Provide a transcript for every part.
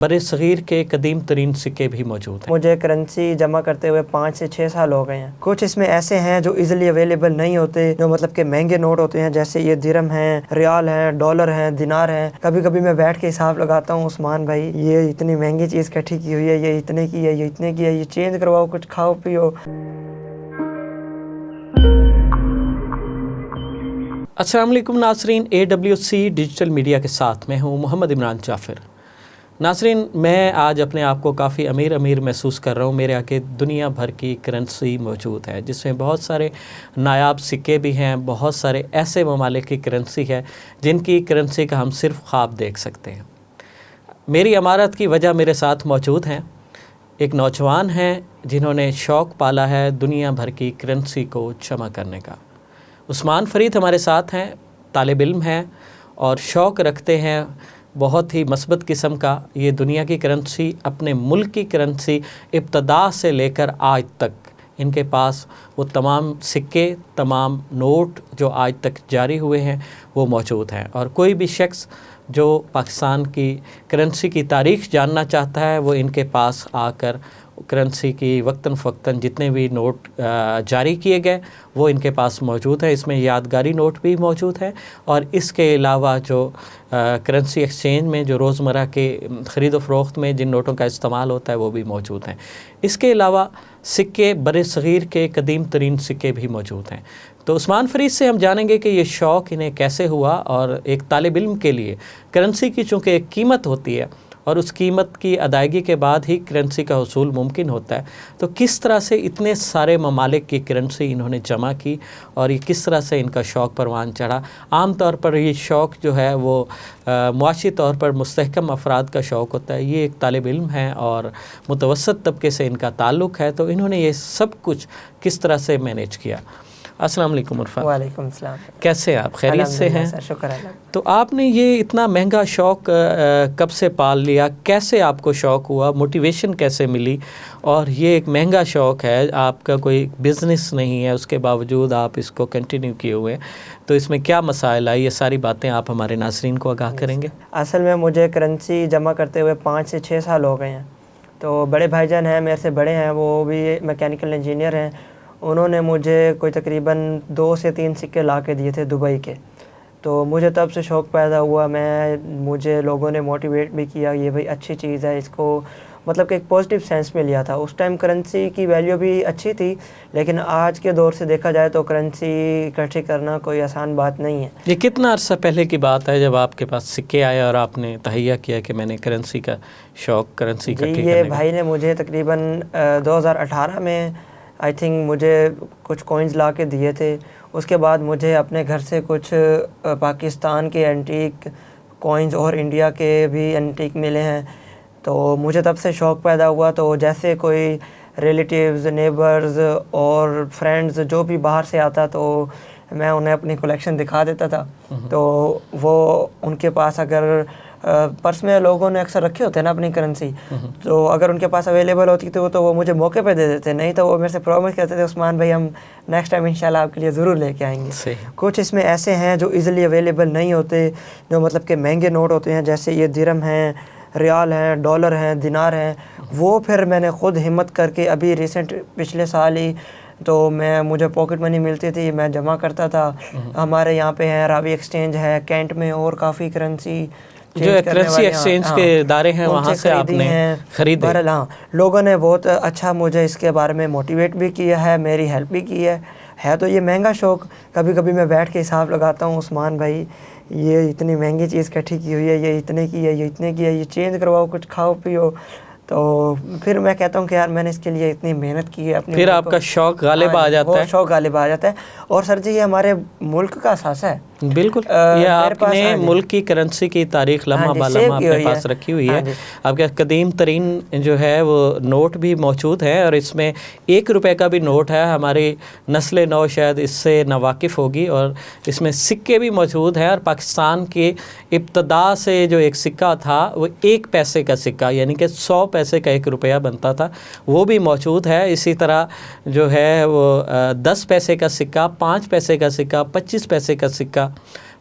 بر صغیر کے قدیم ترین سکے بھی موجود ہیں۔ مجھے کرنسی جمع کرتے ہوئے 5 سے 6 سال ہو گئے ہیں۔ کچھ اس میں ایسے ہیں جو ایزیلی اویلیبل نہیں ہوتے، جو مطلب کہ مہنگے نوٹ ہوتے ہیں، جیسے یہ درہم ہیں، ریال ہیں، ڈالر ہیں، دینار ہیں۔ کبھی کبھی میں بیٹھ کے حساب لگاتا ہوں، عثمان بھائی یہ اتنی مہنگی چیز کٹھی کی ہوئی ہے، یہ اتنے کی ہے، یہ اتنے کی ہے، یہ چینج کرواؤ، کچھ کھاؤ پیو۔ السلام علیکم ناظرین، AWC ڈیجیٹل میڈیا کے ساتھ میں ہوں محمد عمران جعفر۔ ناظرین، میں آج اپنے آپ کو کافی امیر محسوس کر رہا ہوں۔ میرے آگے دنیا بھر کی کرنسی موجود ہے، جس میں بہت سارے نایاب سکے بھی ہیں، بہت سارے ایسے ممالک کی کرنسی ہے جن کی کرنسی کا ہم صرف خواب دیکھ سکتے ہیں۔ میری امارت کی وجہ میرے ساتھ موجود ہیں، ایک نوجوان ہیں جنہوں نے شوق پالا ہے دنیا بھر کی کرنسی کو جمع کرنے کا۔ عثمان فرید ہمارے ساتھ ہیں، طالب علم ہیں اور شوق رکھتے ہیں بہت ہی مثبت قسم کا۔ یہ دنیا کی کرنسی، اپنے ملک کی کرنسی ابتدا سے لے کر آج تک ان کے پاس وہ تمام سکے، تمام نوٹ جو آج تک جاری ہوئے ہیں وہ موجود ہیں، اور کوئی بھی شخص جو پاکستان کی کرنسی کی تاریخ جاننا چاہتا ہے وہ ان کے پاس آ کر کرنسی کی وقتاً فوقتاً جتنے بھی نوٹ جاری کیے گئے وہ ان کے پاس موجود ہے۔ اس میں یادگاری نوٹ بھی موجود ہے، اور اس کے علاوہ جو کرنسی ایکسچینج میں جو روزمرہ کے خرید و فروخت میں جن نوٹوں کا استعمال ہوتا ہے وہ بھی موجود ہیں۔ اس کے علاوہ سکے، بر صغیر کے قدیم ترین سکے بھی موجود ہیں۔ تو عثمان فرید سے ہم جانیں گے کہ یہ شوق انہیں کیسے ہوا، اور ایک طالب علم کے لیے کرنسی کی چونکہ ایک قیمت ہوتی ہے اور اس قیمت کی ادائیگی کے بعد ہی کرنسی کا حصول ممکن ہوتا ہے، تو کس طرح سے اتنے سارے ممالک کی کرنسی انہوں نے جمع کی اور یہ کس طرح سے ان کا شوق پروان چڑھا۔ عام طور پر یہ شوق جو ہے وہ معاشی طور پر مستحکم افراد کا شوق ہوتا ہے۔ یہ ایک طالب علم ہیں اور متوسط طبقے سے ان کا تعلق ہے، تو انہوں نے یہ سب کچھ کس طرح سے مینیج کیا۔ السلام علیکم عرفان۔ وعلیکم السلام۔ کیسے آپ؟ خیریت سے ہیں؟ شکر اللہ۔ تو آپ نے یہ اتنا مہنگا شوق کب سے پال لیا؟ کیسے آپ کو شوق ہوا؟ موٹیویشن کیسے ملی؟ اور یہ ایک مہنگا شوق ہے، آپ کا کوئی بزنس نہیں ہے، اس کے باوجود آپ اس کو کنٹینیو کیے ہوئے ہیں، تو اس میں کیا مسائل آئے؟ یہ ساری باتیں آپ ہمارے ناظرین کو آگاہ کریں گے؟ اصل میں مجھے کرنسی جمع کرتے ہوئے 5 سے 6 سال ہو گئے ہیں۔ تو بڑے بھائی جان ہیں میرے سے بڑے ہیں، وہ بھی میکینیکل انجینئر ہیں، انہوں نے مجھے کوئی تقریباً 2 سے 3 سکے لا کے دیے تھے دبئی کے۔ تو مجھے تب سے شوق پیدا ہوا، مجھے لوگوں نے موٹیویٹ بھی کیا، یہ بھائی اچھی چیز ہے، اس کو مطلب کہ ایک پازیٹیو سینس میں لیا تھا۔ اس ٹائم کرنسی کی ویلیو بھی اچھی تھی، لیکن آج کے دور سے دیکھا جائے تو کرنسی اکٹھی کرنا کوئی آسان بات نہیں ہے۔ یہ کتنا عرصہ پہلے کی بات ہے جب آپ کے پاس سکے آئے اور آپ نے تہیہ کیا کہ میں نے کرنسی کا شوق، کرنسی اکٹھی کرنے کا؟ یہ بھائی نے مجھے تقریباً 2018 میں آئی تھنک مجھے کچھ کوئنز لا کے دیے تھے۔ اس کے بعد مجھے اپنے گھر سے کچھ پاکستان کے اینٹیک کوئنز اور انڈیا کے بھی اینٹیک ملے ہیں، تو مجھے تب سے شوق پیدا ہوا۔ تو جیسے کوئی ریلیٹیوز، نیبرز اور فرینڈز جو بھی باہر سے آتا تو میں انہیں اپنی کلیکشن دکھا دیتا تھا، تو وہ ان کے پاس اگر پرس میں لوگوں نے اکثر رکھے ہوتے ہیں نا اپنی کرنسی، تو اگر ان کے پاس اویلیبل ہوتی تو وہ مجھے موقع پہ دے دیتے، نہیں تو وہ میرے سے پرومس کرتے تھے عثمان بھائی ہم نیکسٹ ٹائم انشاءاللہ آپ کے لیے ضرور لے کے آئیں گے۔ کچھ اس میں ایسے ہیں جو ایزیلی اویلیبل نہیں ہوتے، جو مطلب کہ مہنگے نوٹ ہوتے ہیں، جیسے یہ درہم ہیں، ریال ہیں، ڈالر ہیں، دینار ہیں۔ وہ پھر میں نے خود ہمت کر کے ابھی ریسنٹ پچھلے سال ہی تو مجھے پاکٹ منی ملتی تھی، میں جمع کرتا تھا۔ ہمارے یہاں پہ ہے راوی ایکسچینج ہے کینٹ میں، اور کافی کرنسی جو کرنسی ایکسچینج کے ادارے ہیں وہاں سے آپ نے خریدے؟ بہرحال ہاں، لوگوں نے بہت اچھا مجھے اس کے بارے میں موٹیویٹ بھی کیا ہے، میری ہیلپ بھی کی ہے تو یہ مہنگا شوق۔ کبھی کبھی میں بیٹھ کے حساب لگاتا ہوں، عثمان بھائی یہ اتنی مہنگی چیز کٹھی کی ہوئی ہے، یہ اتنے کی ہے، یہ اتنے کی ہے، یہ چینج کرواؤ، کچھ کھاؤ پیو۔ تو پھر میں کہتا ہوں کہ یار میں نے اس کے لیے اتنی محنت کی ہے، اپنی پھر آپ کا شوق غالب آ جاتا ہے۔ شوق غالب آ جاتا ہے، اور سر جی یہ ہمارے ملک کا اثاثہ ہے۔ بالکل، یہ آپ نے ملک کی کرنسی کی تاریخ لمحہ بالمحہ اپنے پاس رکھی ہوئی ہے۔ آپ کے قدیم ترین جو ہے وہ نوٹ بھی موجود ہے، اور اس میں 1 روپے کا بھی نوٹ ہے۔ ہماری نسل نو شاید اس سے ناواقف ہوگی، اور اس میں سکے بھی موجود ہیں، اور پاکستان کے ابتدا سے جو ایک سکہ تھا وہ 1 پیسے کا سکہ، یعنی کہ 100 پیسے کا 1 روپیہ بنتا تھا، وہ بھی موجود ہے۔ اسی طرح جو ہے وہ 10 پیسے کا سکہ، 5 پیسے کا سکہ، 25 پیسے کا سکہ،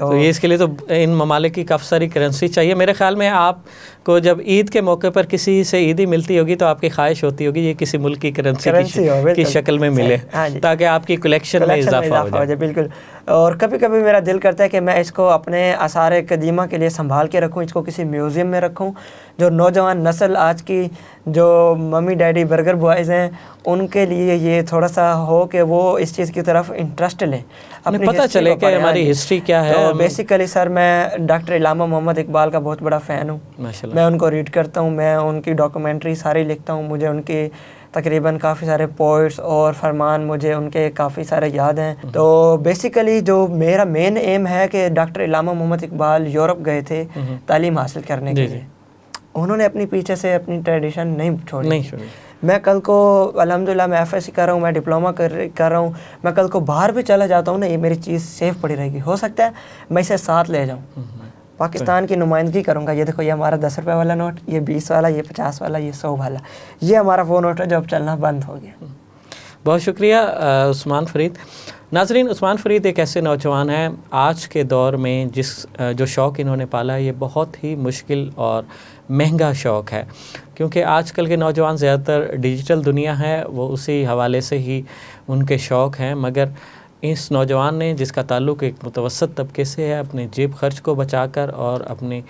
تو یہ اس کے لیے تو ان ممالک کی کافی ساری کرنسی چاہیے. میرے خیال میں آپ کو جب عید کے موقع پر کسی سے عیدی ملتی ہوگی تو آپ کی خواہش ہوتی ہوگی یہ کسی ملک کی کرنسی کی شکل میں ملے تاکہ آپ کی کلیکشن میں اضافہ ہو جائے. بالکل. اور کبھی کبھی میرا دل کرتا ہے کہ میں اس کو اپنے آثار قدیمہ کے لیے سنبھال کے رکھوں, اس کو کسی میوزیم میں رکھوں. جو نوجوان نسل آج کی جو ممی ڈیڈی برگر بوائز ہیں ان کے لیے یہ تھوڑا سا ہو کہ وہ اس چیز کی طرف انٹرسٹ لیں, اپنے پتہ چلے کہ ہماری ہسٹری کیا ہے. تو بیسیکلی سر میں ڈاکٹر علامہ محمد اقبال کا بہت بڑا فین ہوں. میں ان کو ریڈ کرتا ہوں, میں ان کی ڈاکومنٹری ساری لکھتا ہوں. مجھے ان کی تقریباً کافی سارے پوئٹس اور فرمان مجھے ان کے کافی سارے یاد ہیں. تو بیسیکلی جو میرا مین ایم ہے کہ ڈاکٹر علامہ محمد اقبال یورپ گئے تھے تعلیم حاصل کرنے کے لیے, انہوں نے اپنی پیچھے سے اپنی ٹریڈیشن نہیں چھوڑی. میں کل کو الحمدللہ میں ایف ایس سی کر رہا ہوں, میں ڈپلوما کر رہا ہوں, میں کل کو باہر بھی چلا جاتا ہوں نا, یہ میری چیز سیف پڑی رہے گی. ہو سکتا ہے میں اسے ساتھ لے جاؤں, پاکستان کی نمائندگی کروں گا. یہ دیکھو یہ ہمارا 10 روپے والا نوٹ, یہ 20 والا, یہ 50 والا, یہ 100 والا, یہ ہمارا وہ نوٹ ہے جو اب چلنا بند ہو گیا. بہت شکریہ عثمان فرید. ناظرین, عثمان فرید ایک ایسے نوجوان ہیں آج کے دور میں جو شوق انہوں نے پالا ہے یہ بہت ہی مشکل اور مہنگا شوق ہے, کیونکہ آج کل کے نوجوان زیادہ تر ڈیجیٹل دنیا ہے وہ اسی حوالے سے ہی ان کے شوق ہیں. مگر اس نوجوان نے جس کا تعلق ایک متوسط طبقے سے ہے, اپنے جیب خرچ کو بچا کر اور اپنے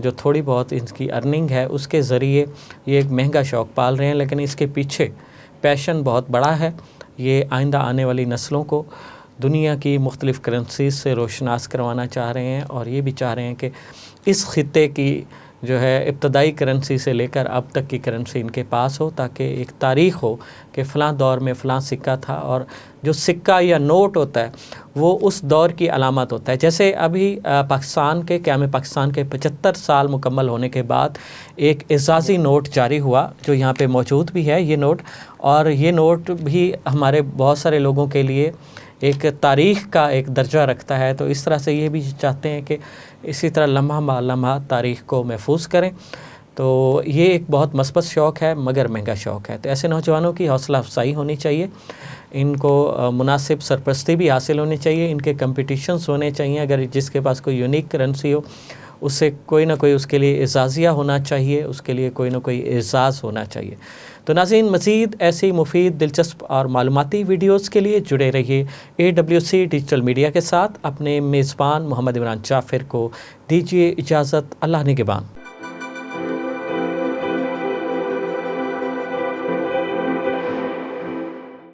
جو تھوڑی بہت ان کی ارننگ ہے اس کے ذریعے یہ ایک مہنگا شوق پال رہے ہیں, لیکن اس کے پیچھے پیشن بہت بڑا ہے. یہ آئندہ آنے والی نسلوں کو دنیا کی مختلف کرنسیز سے روشناس کروانا چاہ رہے ہیں, اور یہ بھی چاہ رہے ہیں کہ اس خطے کی جو ہے ابتدائی کرنسی سے لے کر اب تک کی کرنسی ان کے پاس ہو, تاکہ ایک تاریخ ہو کہ فلاں دور میں فلاں سکہ تھا. اور جو سکہ یا نوٹ ہوتا ہے وہ اس دور کی علامت ہوتا ہے. جیسے ابھی پاکستان کے قیام پاکستان کے 75 سال مکمل ہونے کے بعد ایک اعزازی نوٹ جاری ہوا جو یہاں پہ موجود بھی ہے یہ نوٹ, اور یہ نوٹ بھی ہمارے بہت سارے لوگوں کے لیے ایک تاریخ کا ایک درجہ رکھتا ہے. تو اس طرح سے یہ بھی چاہتے ہیں کہ اسی طرح لمحہ بہ لمحہ تاریخ کو محفوظ کریں. تو یہ ایک بہت مثبت شوق ہے مگر مہنگا شوق ہے. تو ایسے نوجوانوں کی حوصلہ افزائی ہونی چاہیے, ان کو مناسب سرپرستی بھی حاصل ہونی چاہیے, ان کے کمپٹیشنز ہونے چاہیے. اگر جس کے پاس کوئی یونیک کرنسی ہو اس سے کوئی نہ کوئی اس کے لیے اعزازیہ ہونا چاہیے, اس کے لیے کوئی نہ کوئی اعزاز ہونا چاہیے. تو ناظرین, مزید ایسی مفید, دلچسپ اور معلوماتی ویڈیوز کے لیے جڑے رہیے AWC ڈیجیٹل میڈیا کے ساتھ. اپنے میزبان محمد عمران جعفر کو دیجیے اجازت. اللہ نگہبان.